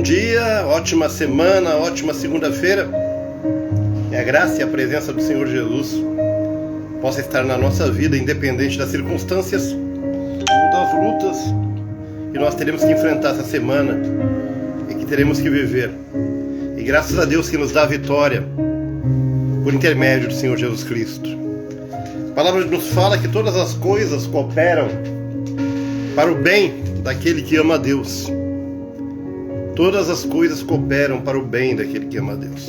Bom dia, ótima semana, ótima segunda-feira. Que a graça e a presença do Senhor Jesus possa estar na nossa vida, independente das circunstâncias ou das lutas que nós teremos que enfrentar essa semana e que teremos que viver. E graças a Deus que nos dá a vitória por intermédio do Senhor Jesus Cristo. A palavra nos fala que todas as coisas cooperam para o bem daquele que ama a Deus. Todas as coisas cooperam para o bem daquele que ama a Deus.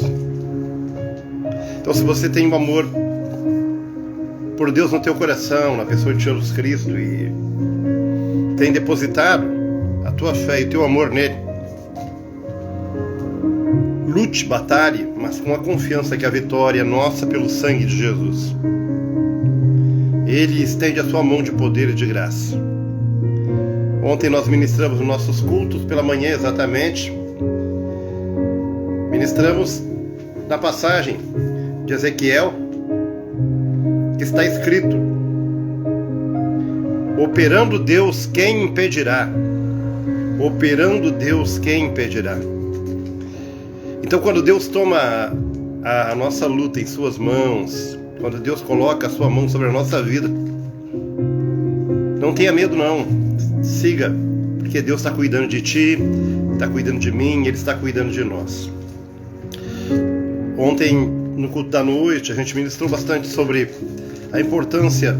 Então, se você tem um amor por Deus no teu coração, na pessoa de Jesus Cristo, e tem depositado a tua fé e o teu amor nele, lute, batalhe, mas com a confiança que a vitória é nossa pelo sangue de Jesus. Ele estende a sua mão de poder e de graça. Ontem nós ministramos os nossos cultos pela manhã exatamente. Ministramos na passagem de Ezequiel, que está escrito: operando Deus, quem impedirá? Operando Deus, quem impedirá? Então, quando Deus toma a nossa luta em suas mãos, quando Deus coloca a sua mão sobre a nossa vida, não tenha medo não. Siga, porque Deus está cuidando de ti, está cuidando de mim, Ele está cuidando de nós. Ontem, no culto da noite, a gente ministrou bastante sobre a importância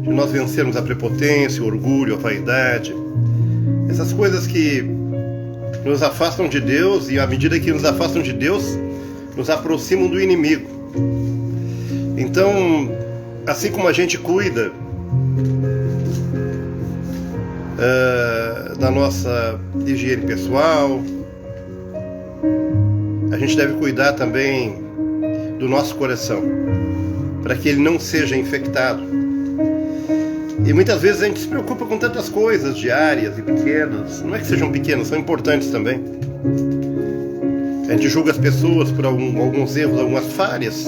de nós vencermos a prepotência, o orgulho, a vaidade, essas coisas que nos afastam de Deus, e à medida que nos afastam de Deus, nos aproximam do inimigo. Então, assim como a gente cuida da nossa higiene pessoal, a gente deve cuidar também do nosso coração, para que ele não seja infectado. E muitas vezes a gente se preocupa com tantas coisas diárias e pequenas. Não é que sejam pequenas, são importantes também. A gente julga as pessoas por alguns erros, algumas falhas,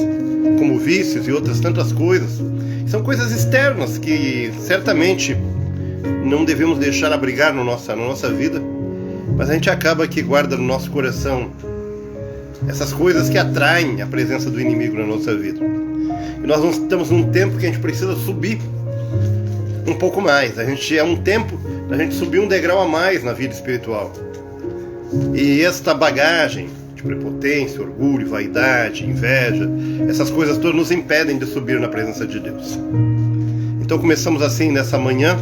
como vícios e outras tantas coisas. São coisas externas que certamente não devemos deixar abrigar na nossa vida, mas a gente acaba que guarda no nosso coração essas coisas que atraem a presença do inimigo na nossa vida. E nós estamos num tempo que a gente precisa subir um pouco mais. É um tempo da gente subir um degrau a mais na vida espiritual. E esta bagagem de prepotência, orgulho, vaidade, inveja, essas coisas todas nos impedem de subir na presença de Deus. Então começamos assim nessa manhã,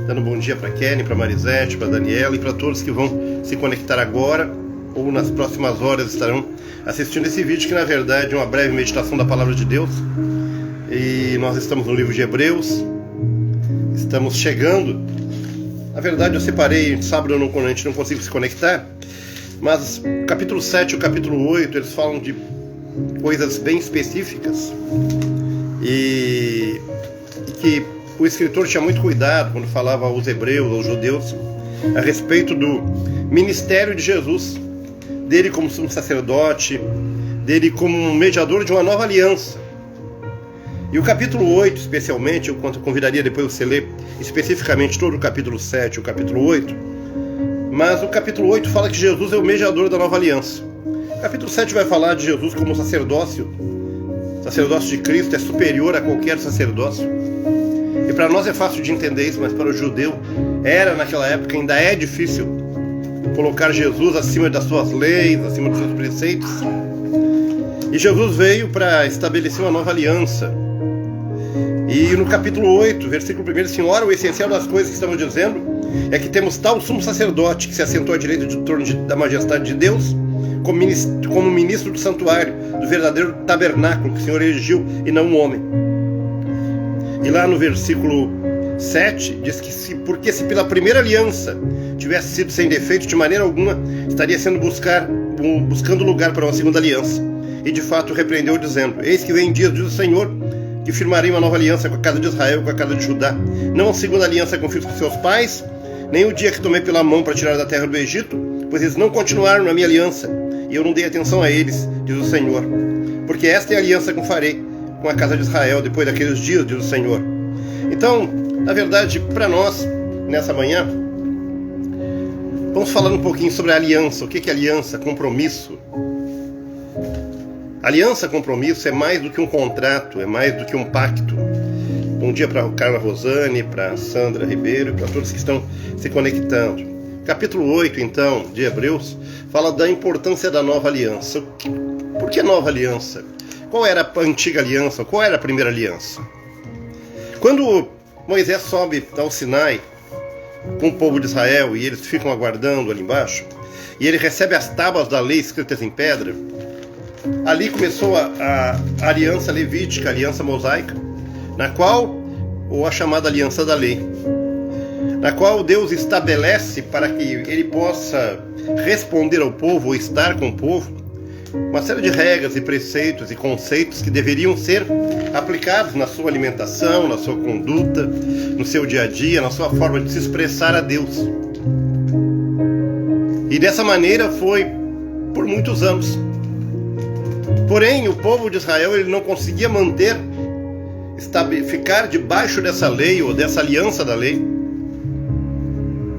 dando bom dia para Kelly, para Marisete, para Daniela e para todos que vão se conectar agora ou nas próximas horas estarão assistindo esse vídeo, que na verdade é uma breve meditação da Palavra de Deus. E nós estamos no livro de Hebreus, estamos chegando. Na verdade eu separei, sábado a gente não consigo se conectar, mas o capítulo 7 e o capítulo 8, eles falam de coisas bem específicas e que o escritor tinha muito cuidado quando falava aos hebreus, aos judeus, a respeito do ministério de Jesus, dele como sumo sacerdote, dele como um mediador de uma nova aliança. E o capítulo 8, especialmente, eu convidaria depois você ler especificamente todo o capítulo 7 e o capítulo 8, mas o capítulo 8 fala que Jesus é o mediador da nova aliança. O capítulo 7 vai falar de Jesus como sacerdócio. O sacerdócio de Cristo é superior a qualquer sacerdócio. E para nós é fácil de entender isso, mas para o judeu era, naquela época, ainda é difícil colocar Jesus acima das suas leis, acima dos seus preceitos. E Jesus veio para estabelecer uma nova aliança. E no capítulo 8, versículo 1, assim: ora, o essencial das coisas que estamos dizendo é que temos tal sumo sacerdote que se assentou à direita do trono da majestade de Deus, como ministro do santuário, do verdadeiro tabernáculo que o Senhor erigiu e não um homem. E lá no versículo 7 diz que porque se pela primeira aliança tivesse sido sem defeito, de maneira alguma estaria sendo buscando lugar para uma segunda aliança. E de fato repreendeu dizendo: eis que vem dias, diz o Senhor, que firmarei uma nova aliança com a casa de Israel e com a casa de Judá, não a segunda aliança que eu fiz com seus pais, nem o dia que tomei pela mão para tirar da terra do Egito, pois eles não continuaram na minha aliança, e eu não dei atenção a eles, diz o Senhor. Porque esta é a aliança que eu farei com a casa de Israel depois daqueles dias, diz o Senhor. Então, na verdade, para nós, nessa manhã, Vamos falar um pouquinho sobre a aliança. O que é aliança? Compromisso. Aliança, compromisso é mais do que um contrato, é mais do que um pacto. Bom dia para a Carla Rosane, para a Sandra Ribeiro, para todos que estão se conectando. Capítulo 8, então, de Hebreus, fala da importância da nova aliança. Por que nova aliança? Qual era a antiga aliança? Qual era a primeira aliança? Quando Moisés sobe ao Sinai com o povo de Israel e eles ficam aguardando ali embaixo, e ele recebe as tábuas da lei escritas em pedra, ali começou a aliança levítica, a aliança mosaica, na qual, ou a chamada aliança da lei, na qual Deus estabelece para que ele possa responder ao povo, ou estar com o povo, uma série de regras e preceitos e conceitos que deveriam ser aplicados na sua alimentação, na sua conduta, no seu dia a dia, na sua forma de se expressar a Deus. E dessa maneira foi por muitos anos. Porém, o povo de Israel ele não conseguia ficar debaixo dessa lei ou dessa aliança da lei.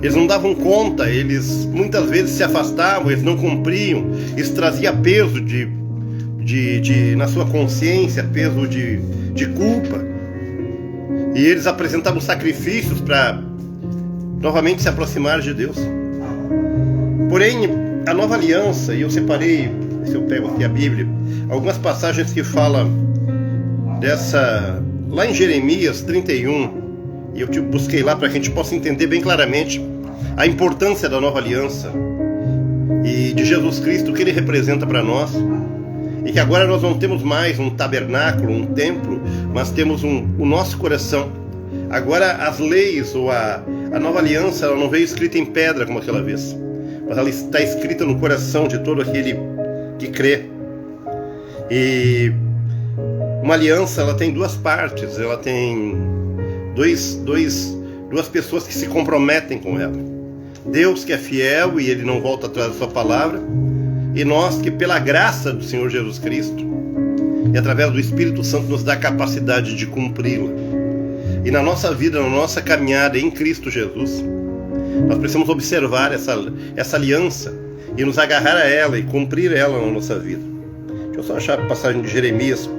Eles não davam conta, eles muitas vezes se afastavam, eles não cumpriam. Isso trazia peso na sua consciência, peso de culpa. E eles apresentavam sacrifícios para novamente se aproximar de Deus. Porém, a nova aliança, e eu separei, se eu pego aqui a Bíblia, algumas passagens que falam dessa, lá em Jeremias 31, e eu busquei lá para que a gente possa entender bem claramente a importância da nova aliança e de Jesus Cristo, o que ele representa para nós, e que agora nós não temos mais um tabernáculo, um templo, mas temos o nosso coração. Agora as leis ou a nova aliança ela não veio escrita em pedra como aquela vez, mas ela está escrita no coração de todo aquele que crê. E uma aliança ela tem duas partes, ela tem duas pessoas que se comprometem com ela. Deus que é fiel e ele não volta atrás da sua palavra, e nós que pela graça do Senhor Jesus Cristo e através do Espírito Santo nos dá a capacidade de cumpri-la. E na nossa vida, na nossa caminhada em Cristo Jesus, nós precisamos observar essa aliança e nos agarrar a ela e cumprir ela na nossa vida. Deixa eu só achar a passagem de Jeremias,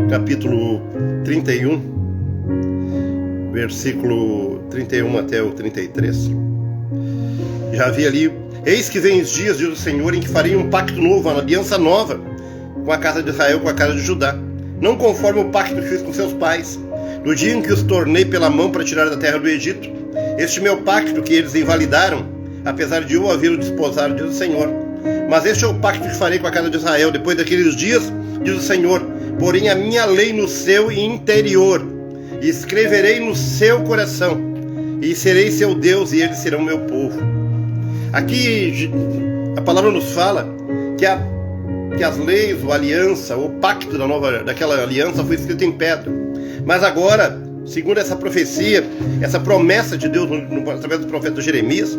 capítulo 31, versículo 31 até o 33. Já havia ali: eis que vem os dias, diz o Senhor, em que farei um pacto novo, uma aliança nova com a casa de Israel, com a casa de Judá, não conforme o pacto que fiz com seus pais, no dia em que os tornei pela mão para tirar da terra do Egito. Este meu pacto que eles invalidaram, apesar de eu havê-lo desposado, diz o Senhor. Mas este é o pacto que farei com a casa de Israel depois daqueles dias, diz o Senhor. Porém a minha lei no seu interior, e escreverei no seu coração, e serei seu Deus, e eles serão meu povo. Aqui a palavra nos fala que as leis, ou aliança, o pacto daquela aliança foi escrito em pedra. Mas agora, segundo essa profecia, essa promessa de Deus através do profeta Jeremias,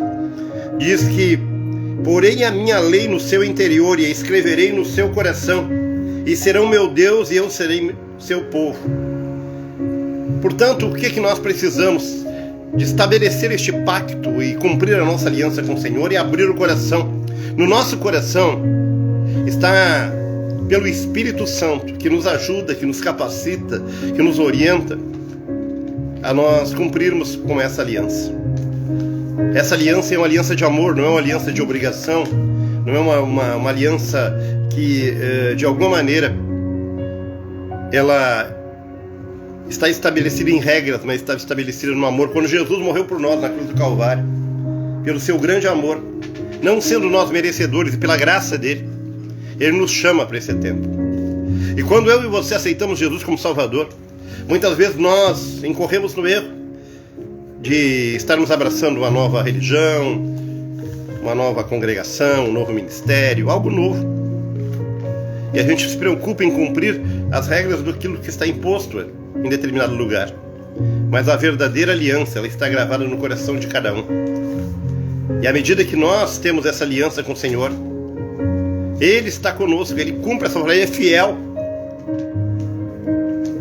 diz que: porém a minha lei no seu interior, e a escreverei no seu coração, e serão meu Deus, e eu serei seu povo. Portanto, o que nós precisamos? De estabelecer este pacto e cumprir a nossa aliança com o Senhor e abrir o coração. No nosso coração está, pelo Espírito Santo, que nos ajuda, que nos capacita, que nos orienta a nós cumprirmos com essa aliança. Essa aliança é uma aliança de amor, não é uma aliança de obrigação, não é uma aliança que, de alguma maneira, ela está estabelecida em regras, mas está estabelecida no amor. Quando Jesus morreu por nós na cruz do Calvário, pelo seu grande amor, não sendo nós merecedores, e pela graça dele, ele nos chama para esse tempo. E quando eu e você aceitamos Jesus como Salvador, muitas vezes nós incorremos no erro de estarmos abraçando uma nova religião, uma nova congregação, um novo ministério, algo novo. E a gente se preocupa em cumprir as regras daquilo que está imposto em determinado lugar. Mas a verdadeira aliança, ela está gravada no coração de cada um. E à medida que nós temos essa aliança com o Senhor, Ele está conosco, Ele cumpre essa palavra, Ele é fiel.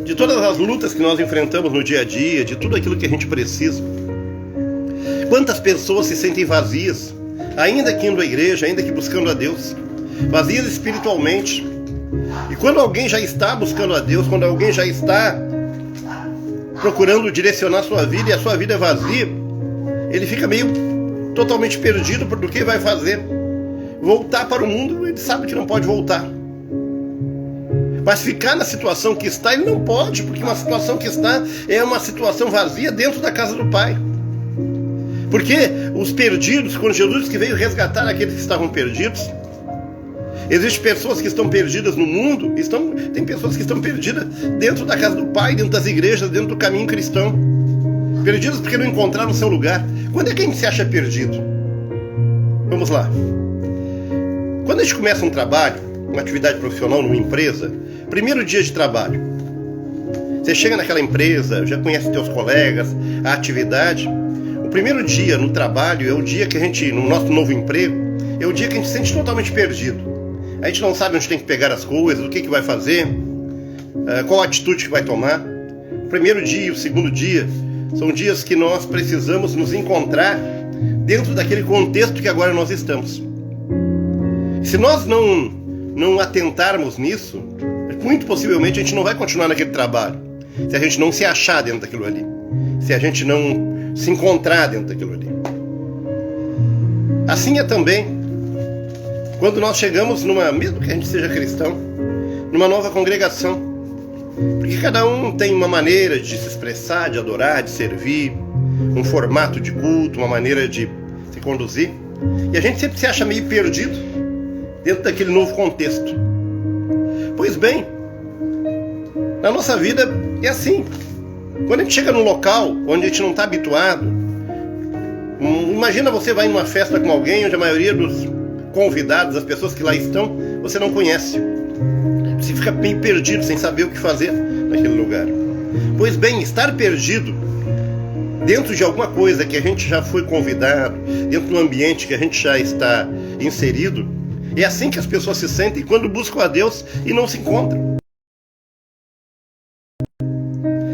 De todas as lutas que nós enfrentamos no dia a dia, de tudo aquilo que a gente precisa, Quantas pessoas se sentem vazias, ainda que indo à igreja, ainda que buscando a Deus, vazias espiritualmente. E quando alguém já está buscando a Deus, quando alguém já está procurando direcionar a sua vida e a sua vida é vazia, ele fica meio totalmente perdido do que vai fazer. Voltar para o mundo, ele sabe que não pode voltar. Mas ficar na situação que está, ele não pode, porque uma situação que está é uma situação vazia dentro da casa do Pai. Porque os perdidos, quando Jesus que veio resgatar aqueles que estavam perdidos, existem pessoas que estão perdidas no mundo, tem pessoas que estão perdidas dentro da casa do Pai, dentro das igrejas, dentro do caminho cristão. Perdidos porque não encontraram o seu lugar. Quando é que a gente se acha perdido? Vamos lá. Quando a gente começa um trabalho, uma atividade profissional numa empresa, primeiro dia de trabalho, você chega naquela empresa, já conhece teus colegas, a atividade. O primeiro dia no trabalho é o dia que a gente, no nosso novo emprego, é o dia que a gente se sente totalmente perdido. A gente não sabe onde tem que pegar as coisas, o que vai fazer, qual a atitude que vai tomar. O primeiro dia e o segundo dia são dias que nós precisamos nos encontrar dentro daquele contexto que agora nós estamos. Se nós não atentarmos nisso, muito possivelmente a gente não vai continuar naquele trabalho, se a gente não se achar dentro daquilo ali, se a gente não se encontrar dentro daquilo ali. Assim é também quando nós chegamos mesmo que a gente seja cristão, numa nova congregação, porque cada um tem uma maneira de se expressar, de adorar, de servir, um formato de culto, uma maneira de se conduzir, e a gente sempre se acha meio perdido dentro daquele novo contexto. Pois bem, na nossa vida é assim. Quando a gente chega num local onde a gente não está habituado, imagina você vai numa festa com alguém onde a maioria dos convidados, as pessoas que lá estão, você não conhece. Você fica bem perdido, sem saber o que fazer naquele lugar. Pois bem, estar perdido dentro de alguma coisa que a gente já foi convidado, dentro de um ambiente que a gente já está inserido, é assim que as pessoas se sentem quando buscam a Deus e não se encontram.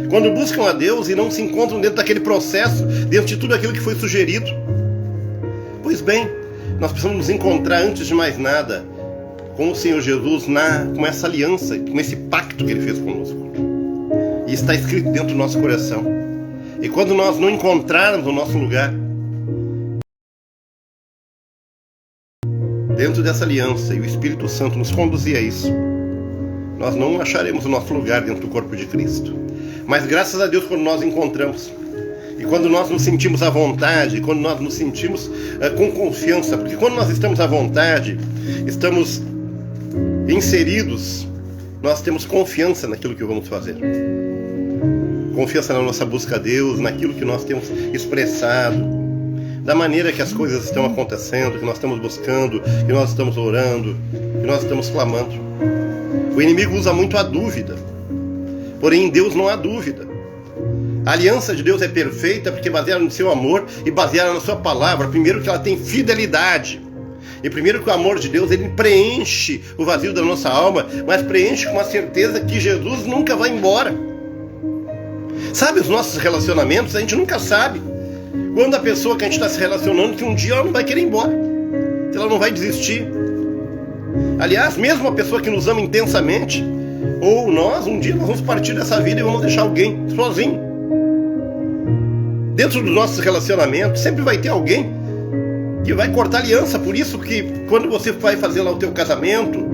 Quando buscam a Deus e não se encontram dentro daquele processo, dentro de tudo aquilo que foi sugerido. Pois bem, nós precisamos nos encontrar antes de mais nada com o Senhor Jesus, com essa aliança, com esse pacto que Ele fez conosco. E está escrito dentro do nosso coração. E quando nós não encontrarmos o nosso lugar dentro dessa aliança, e o Espírito Santo nos conduzir a isso, nós não acharemos o nosso lugar dentro do corpo de Cristo. Mas graças a Deus, quando nós encontramos, e quando nós nos sentimos à vontade, quando nós nos sentimos com confiança, porque quando nós estamos à vontade, estamos inseridos, nós temos confiança naquilo que vamos fazer. Confiança na nossa busca a Deus, naquilo que nós temos expressado, da maneira que as coisas estão acontecendo, que nós estamos buscando, que nós estamos orando, que nós estamos clamando. O inimigo usa muito a dúvida, porém em Deus não há dúvida. A aliança de Deus é perfeita porque baseada no seu amor e baseada na sua palavra. Primeiro que ela tem fidelidade. E primeiro que o amor de Deus, ele preenche o vazio da nossa alma, mas preenche com a certeza que Jesus nunca vai embora. Sabe, os nossos relacionamentos, a gente nunca sabe quando a pessoa que a gente está se relacionando, que um dia ela não vai querer ir embora, que ela não vai desistir. Aliás, mesmo a pessoa que nos ama intensamente, ou nós, um dia nós vamos partir dessa vida e vamos deixar alguém sozinho. Dentro dos nossos relacionamentos, sempre vai ter alguém que vai cortar aliança. Por isso que quando você vai fazer lá o teu casamento,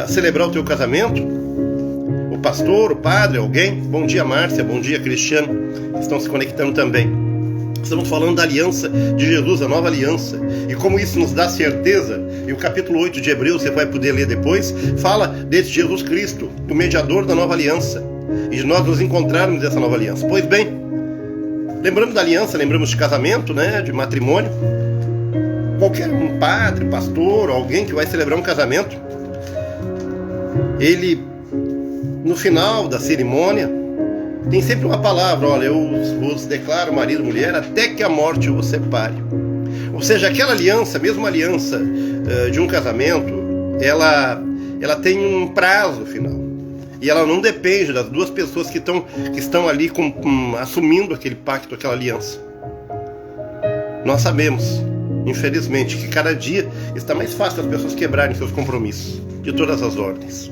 celebrar o teu casamento, o pastor, o padre, alguém, bom dia Márcia, bom dia Cristiano, estão se conectando também. Estamos falando da aliança de Jesus, a nova aliança, e como isso nos dá certeza. E o capítulo 8 de Hebreus, você vai poder ler depois, fala desse Jesus Cristo, o mediador da nova aliança, e de nós nos encontrarmos nessa nova aliança. Pois bem, lembrando da aliança, lembramos de casamento, né, de matrimônio. Qualquer um padre, pastor, alguém que vai celebrar um casamento, ele, no final da cerimônia, tem sempre uma palavra: olha, eu vos declaro marido e mulher até que a morte vos separe. Ou seja, aquela aliança, mesmo a aliança de um casamento, ela tem um prazo final. E ela não depende das duas pessoas que estão ali assumindo aquele pacto, aquela aliança. Nós sabemos, infelizmente, que cada dia está mais fácil as pessoas quebrarem seus compromissos, de todas as ordens.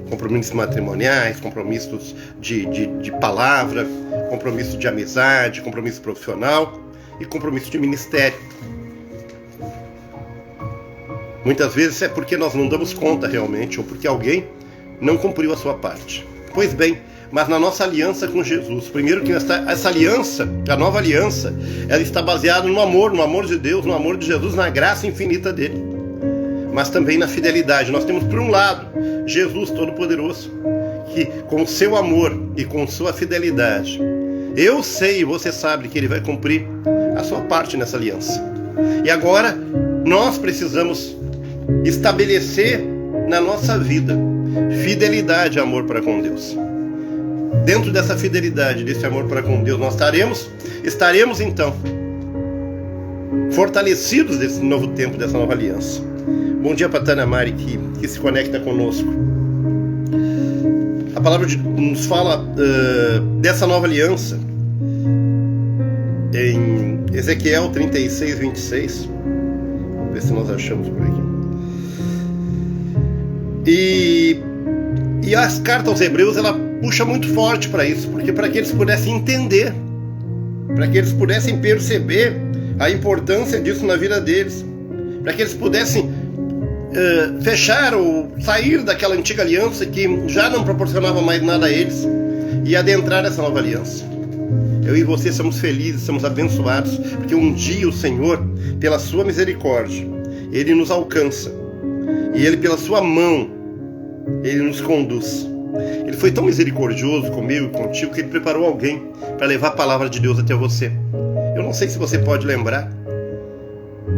Compromissos matrimoniais, compromissos de palavra, compromisso de amizade, compromisso profissional e compromisso de ministério. Muitas vezes é porque nós não damos conta realmente, ou porque alguém não cumpriu a sua parte. Pois bem, mas na nossa aliança com Jesus, primeiro que essa aliança, a nova aliança, ela está baseada no amor de Deus, no amor de Jesus, na graça infinita dele, mas também na fidelidade. Nós temos, por um lado, Jesus Todo-Poderoso, que com o seu amor e com sua fidelidade, eu sei e você sabe que ele vai cumprir a sua parte nessa aliança. E agora, nós precisamos estabelecer na nossa vida fidelidade e amor para com Deus. Dentro dessa fidelidade, desse amor para com Deus, nós estaremos então fortalecidos desse novo tempo, dessa nova aliança. Bom dia para Tânia Mari, que se conecta conosco. A palavra nos fala dessa nova aliança em Ezequiel 36, 26. Vamos ver se nós achamos por aqui. E as cartas aos Hebreus, ela puxa muito forte para isso, porque para que eles pudessem entender, para que eles pudessem perceber a importância disso na vida deles, para que eles pudessem fechar ou sair daquela antiga aliança que já não proporcionava mais nada a eles e adentrar nessa nova aliança. Eu e você somos felizes, somos abençoados, porque um dia o Senhor, pela sua misericórdia, Ele nos alcança, e Ele, pela sua mão, Ele nos conduz. Ele foi tão misericordioso comigo e contigo que Ele preparou alguém para levar a palavra de Deus até você. Eu não sei se você pode lembrar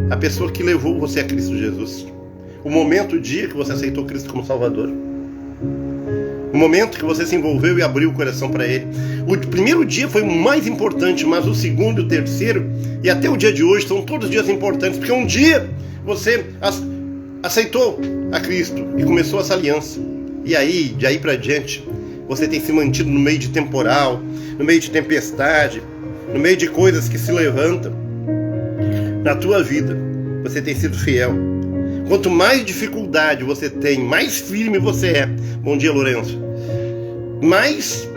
a pessoa que levou você a Cristo Jesus. O momento, o dia que você aceitou Cristo como Salvador. O momento que você se envolveu e abriu o coração para Ele. O primeiro dia foi o mais importante, mas o segundo e o terceiro, e até o dia de hoje, são todos dias importantes, porque um dia você aceitou a Cristo e começou essa aliança. E aí, de aí para diante, você tem se mantido no meio de temporal, no meio de tempestade, no meio de coisas que se levantam. Na tua vida, você tem sido fiel. Quanto mais dificuldade você tem, mais firme você é. Bom dia, Lourenço. Mais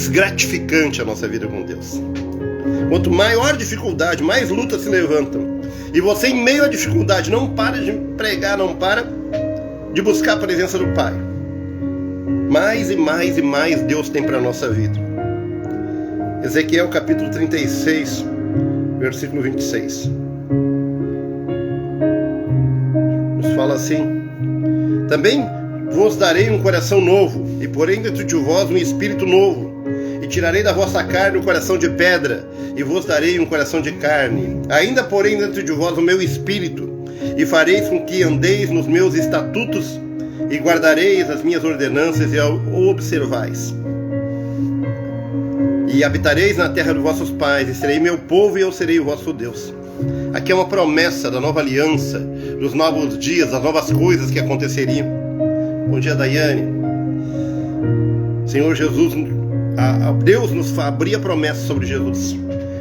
gratificante a nossa vida com Deus. Quanto maior dificuldade, mais lutas se levantam. E você, em meio à dificuldade, não para de pregar, não para de buscar a presença do Pai. Mais e mais e mais Deus tem para a nossa vida. Ezequiel capítulo 36, versículo 26. Nos fala assim: também vos darei um coração novo, e porém dentro de vós um espírito novo, e tirarei da vossa carne o coração de pedra, e vos darei um coração de carne. Ainda porém dentro de vós o meu espírito, e fareis com que andeis nos meus estatutos, e guardareis as minhas ordenanças e o observais. E habitareis na terra dos vossos pais, e serei meu povo, e eu serei o vosso Deus. Aqui é uma promessa da nova aliança, dos novos dias, das novas coisas que aconteceriam. Bom dia, Daiane. Senhor Jesus, Deus nos abria promessa sobre Jesus.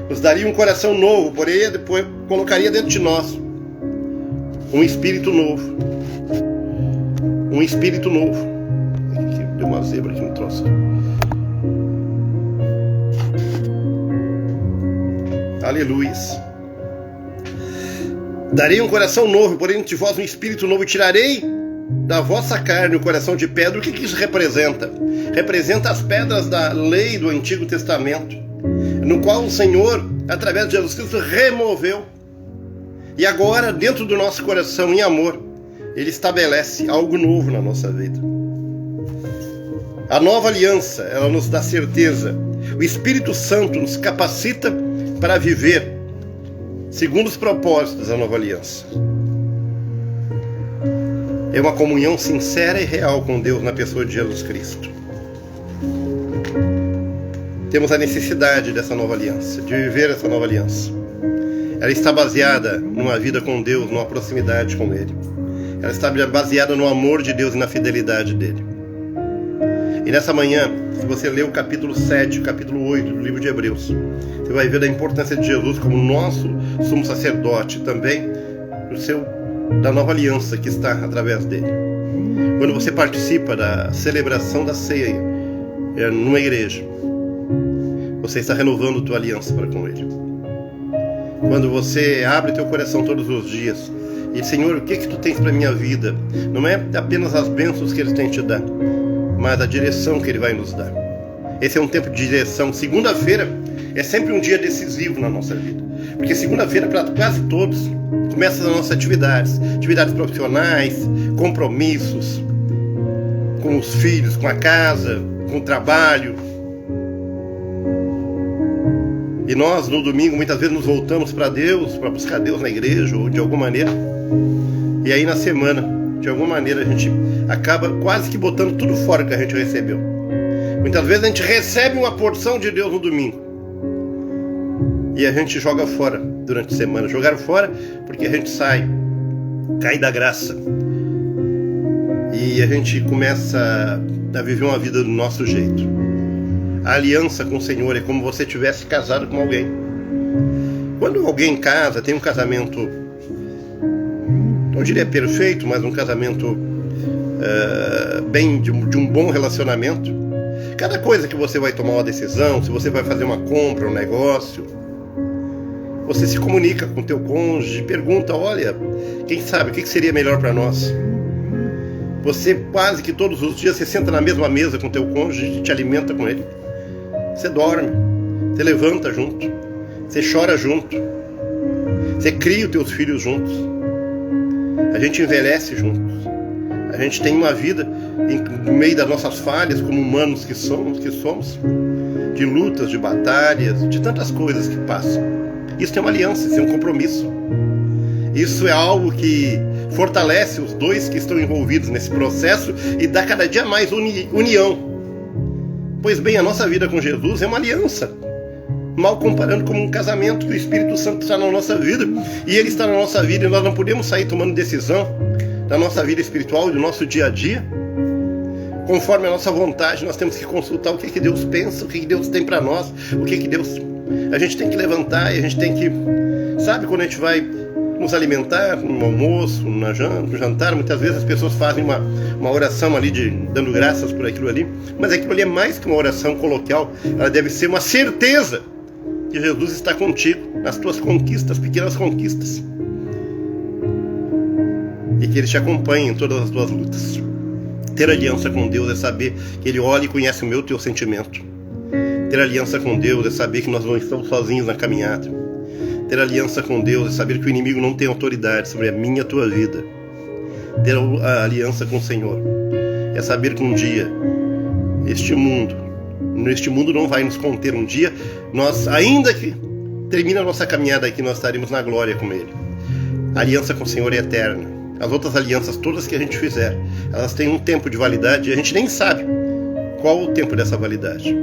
Nos daria um coração novo, porém depois colocaria dentro de nós um espírito novo. Um espírito novo. Aqui, deu uma zebra aqui no troço. Aleluia. Darei um coração novo, porém de vós um espírito novo, e tirarei da vossa carne o coração de pedra. O que isso representa? Representa as pedras da lei do Antigo Testamento, no qual o Senhor, através de Jesus Cristo, removeu. E agora, dentro do nosso coração, em amor, Ele estabelece algo novo na nossa vida. A nova aliança, ela nos dá certeza. O Espírito Santo nos capacita para viver segundo os propósitos da nova aliança. É uma comunhão sincera e real com Deus na pessoa de Jesus Cristo. Temos a necessidade dessa nova aliança, de viver essa nova aliança. Ela está baseada numa vida com Deus, numa proximidade com Ele. Ela está baseada no amor de Deus e na fidelidade dEle. E nessa manhã, se você ler o capítulo 7, o capítulo 8 do livro de Hebreus, você vai ver da importância de Jesus como nosso sumo sacerdote, também da nova aliança que está através dele. Quando você participa da celebração da ceia numa igreja, você está renovando tua aliança para com ele. Quando você abre teu coração todos os dias e diz: Senhor, o que tu tens para minha vida? Não é apenas as bênçãos que ele tem te dar, mas a direção que ele vai nos dar. Esse é um tempo de direção. Segunda-feira é sempre um dia decisivo na nossa vida, porque segunda-feira, para quase todos, começa as nossas atividades profissionais, compromissos com os filhos, com a casa, com o trabalho. E nós, no domingo, muitas vezes nos voltamos para Deus, para buscar Deus na igreja, ou de alguma maneira. E aí na semana, de alguma maneira, a gente acaba quase que botando tudo fora que a gente recebeu. Muitas vezes a gente recebe uma porção de Deus no domingo e a gente joga fora durante a semana. Jogaram fora porque a gente cai da graça. E a gente começa a viver uma vida do nosso jeito. A aliança com o Senhor é como se você tivesse casado com alguém. Quando alguém casa, tem um casamento, não diria perfeito, mas um casamento de um bom relacionamento. Cada coisa que você vai tomar uma decisão, se você vai fazer uma compra, um negócio, você se comunica com o teu cônjuge, pergunta: olha, quem sabe, o que seria melhor para nós? Você quase que todos os dias você senta na mesma mesa com o teu cônjuge e te alimenta com ele. Você dorme, você levanta junto, você chora junto, você cria os teus filhos juntos, a gente envelhece juntos, a gente tem uma vida no meio das nossas falhas como humanos que somos, de lutas, de batalhas, de tantas coisas que passam. Isso é uma aliança, isso é um compromisso. Isso é algo que fortalece os dois que estão envolvidos nesse processo e dá cada dia mais união. Pois bem, a nossa vida com Jesus é uma aliança, mal comparando como um casamento, que o Espírito Santo está na nossa vida, e Ele está na nossa vida, e nós não podemos sair tomando decisão da nossa vida espiritual, do nosso dia a dia, conforme a nossa vontade. Nós temos que consultar o que Deus pensa, o que Deus tem para nós, o que Deus... A gente tem que levantar e a gente tem que... Sabe, quando a gente vai nos alimentar no almoço, no jantar, muitas vezes as pessoas fazem uma oração ali dando graças por aquilo ali, mas aquilo ali é mais que uma oração coloquial. Ela deve ser uma certeza que Jesus está contigo nas tuas conquistas, pequenas conquistas, e que Ele te acompanha em todas as tuas lutas. Ter aliança com Deus é saber que Ele olha e conhece o meu e o teu sentimento. Ter aliança com Deus é saber que nós não estamos sozinhos na caminhada. Ter aliança com Deus é saber que o inimigo não tem autoridade sobre a minha e a tua vida. Ter a aliança com o Senhor é saber que um dia neste mundo não vai nos conter. Um dia nós, ainda que termine a nossa caminhada aqui, nós estaremos na glória com Ele. A aliança com o Senhor é eterna. As outras alianças todas que a gente fizer, elas têm um tempo de validade e a gente nem sabe qual o tempo dessa validade.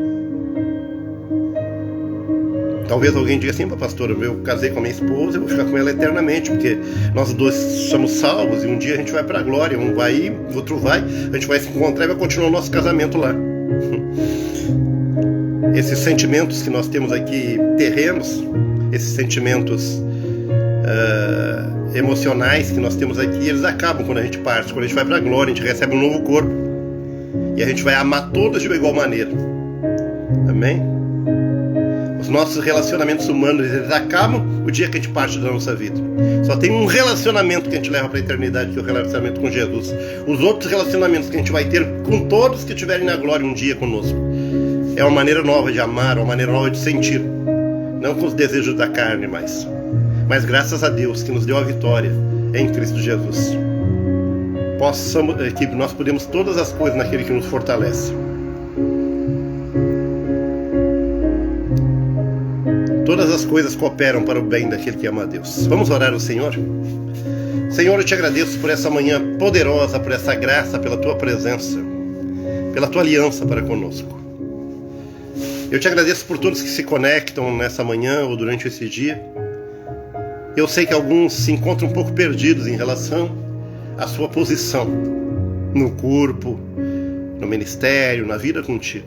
Talvez alguém diga assim: pastor, eu casei com a minha esposa, eu vou ficar com ela eternamente, porque nós dois somos salvos e um dia a gente vai para a glória, um vai ir, o outro vai, a gente vai se encontrar e vai continuar o nosso casamento lá. Esses sentimentos que nós temos aqui terrenos, esses sentimentos emocionais que nós temos aqui, eles acabam quando a gente parte. Quando a gente vai para a glória, a gente recebe um novo corpo e a gente vai amar todas de igual maneira. Amém? Os nossos relacionamentos humanos, eles acabam o dia que a gente parte da nossa vida. Só tem um relacionamento que a gente leva para a eternidade, que é o relacionamento com Jesus. Os outros relacionamentos que a gente vai ter com todos que estiverem na glória um dia conosco, é uma maneira nova de amar, uma maneira nova de sentir. Não com os desejos da carne mais, mas graças a Deus que nos deu a vitória em Cristo Jesus. Que nós podemos todas as coisas naquele que nos fortalece. Todas as coisas cooperam para o bem daquele que ama a Deus. Vamos orar ao Senhor? Senhor, eu te agradeço por essa manhã poderosa, por essa graça, pela tua presença, pela tua aliança para conosco. Eu te agradeço por todos que se conectam nessa manhã ou durante esse dia. Eu sei que alguns se encontram um pouco perdidos em relação à sua posição no corpo, no ministério, na vida contigo,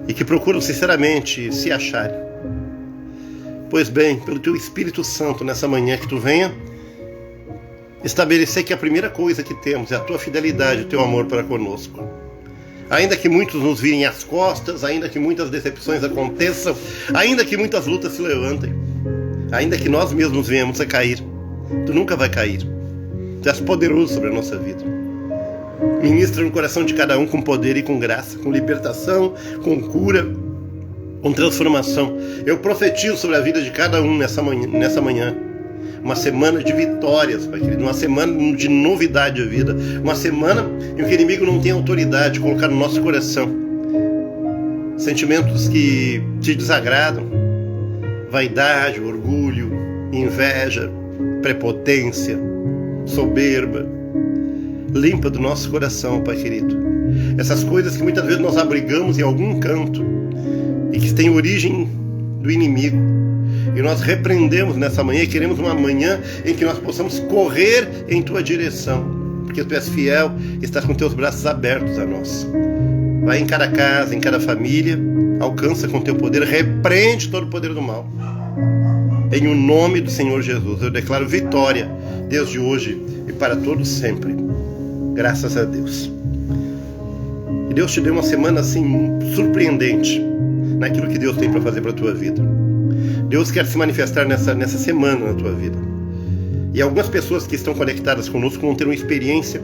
e que procuram sinceramente se acharem. Pois bem, pelo teu Espírito Santo nessa manhã, que tu venha estabelecer que a primeira coisa que temos é a tua fidelidade, o teu amor para conosco. Ainda que muitos nos virem às costas, ainda que muitas decepções aconteçam, ainda que muitas lutas se levantem, ainda que nós mesmos venhamos a cair, tu nunca vai cair. Tu és poderoso sobre a nossa vida. Ministra no coração de cada um com poder e com graça, com libertação, com cura, com transformação. Eu profetizo sobre a vida de cada um nessa manhã. Uma semana de vitórias, Pai querido, uma semana de novidade de vida, uma semana em que o inimigo não tem autoridade de colocar no nosso coração sentimentos que te desagradam, vaidade, orgulho, inveja, prepotência, soberba. Limpa do nosso coração, Pai querido, essas coisas que muitas vezes nós abrigamos em algum canto e que têm origem do inimigo. E nós repreendemos nessa manhã e queremos uma manhã em que nós possamos correr em tua direção, porque tu és fiel e estás com teus braços abertos a nós. Vai em cada casa, em cada família, alcança com teu poder, repreende todo o poder do mal. Em o nome do Senhor Jesus, eu declaro vitória desde hoje e para todos sempre. Graças a Deus. E Deus te deu uma semana assim surpreendente naquilo que Deus tem para fazer para a tua vida. Deus quer se manifestar nessa semana na tua vida. E algumas pessoas que estão conectadas conosco vão ter uma experiência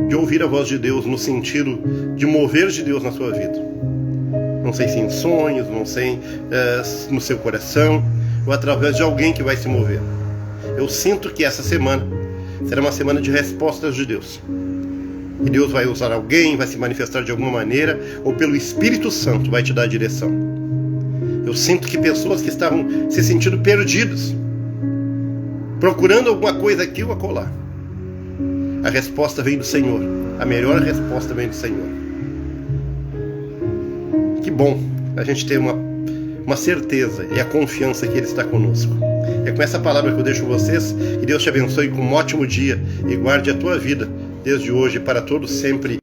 de ouvir a voz de Deus no sentido de mover de Deus na sua vida. Não sei se em sonhos, não sei no seu coração, ou através de alguém que vai se mover. Eu sinto que essa semana será uma semana de respostas de Deus. E Deus vai usar alguém, vai se manifestar de alguma maneira, ou pelo Espírito Santo vai te dar a direção. Eu sinto que pessoas que estavam se sentindo perdidas, procurando alguma coisa aqui ou acolá, a resposta vem do Senhor. A melhor resposta vem do Senhor. Que bom a gente ter uma certeza e a confiança que Ele está conosco. É com essa palavra que eu deixo vocês. Que Deus te abençoe com um ótimo dia e guarde a tua vida desde hoje para todos sempre.